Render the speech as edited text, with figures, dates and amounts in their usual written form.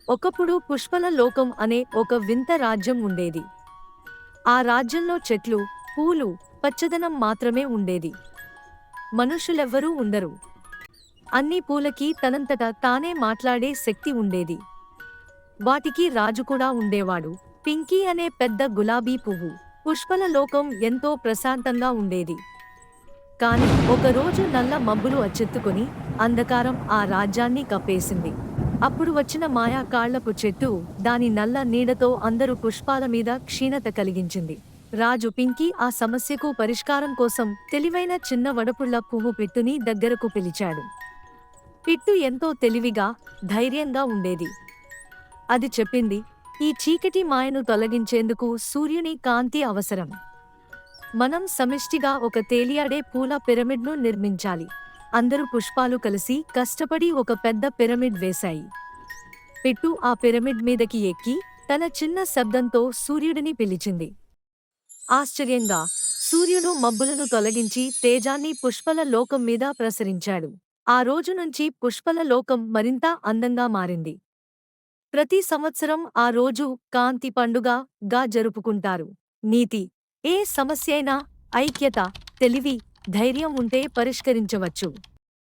ఒకప్పుడు పుష్పల లోకం అనే ఒక వింత రాజ్యం ఉండేది. ఆ రాజ్యంలో చెట్లు, పూలు, పచ్చదనం మాత్రమే ఉండేది. మనుషులెవ్వరూ ఉండరు. అన్ని పూలకి తనంతట తానే మాట్లాడే శక్తి ఉండేది. వాటికి రాజు కూడా ఉండేవాడు. పింకీ అనే పెద్ద గులాబీ పువ్వు. పుష్పల లోకం ఎంతో ప్రశాంతంగా ఉండేది. కాని ఒకరోజు నల్ల మబ్బులు అచ్చెత్తుకొని అంధకారం ఆ రాజ్యాన్ని కప్పేసింది. అప్పుడు వచ్చిన మాయా కాళ్లపు చెట్టు దాని నల్ల నీడతో అందరు పుష్పాల మీద క్షీణత కలిగించింది. రాజు పింకీ ఆ సమస్యకు పరిష్కారం కోసం తెలివైన చిన్న వడపుళ్ళ పువ్వు పిట్టుని దగ్గరకు పిలిచాడు. పిట్టు ఎంతో తెలివిగా, ధైర్యంగా ఉండేది. అది చెప్పింది, ఈ చీకటి మాయను తొలగించేందుకు సూర్యుని కాంతి అవసరం. మనం సమిష్టిగా ఒక తేలియాడే పూల పిరమిడ్ను నిర్మించాలి. అందరూ పుష్పాలు కలిసి కష్టపడి ఒక పెద్ద పిరమిడ్ వేశాయి. పిట్టు ఆ పిరమిడ్ మీదకి ఎక్కి తన చిన్న శబ్దంతో సూర్యుడిని పిలిచింది. ఆశ్చర్యంగా సూర్యుడు మబ్బులను తొలగించి తేజాన్ని పుష్పల లోకం మీద ప్రసరించాడు. ఆ రోజు నుంచి పుష్పల లోకం మరింత అందంగా మారింది. ప్రతి సంవత్సరం ఆ రోజు కాంతి పండుగగా జరుపుకుంటారు. నీతి: ఏ సమస్యైనా ఐక్యత, తెలివి, ధైర్యం ఉంటే పరిష్కరించవచ్చు.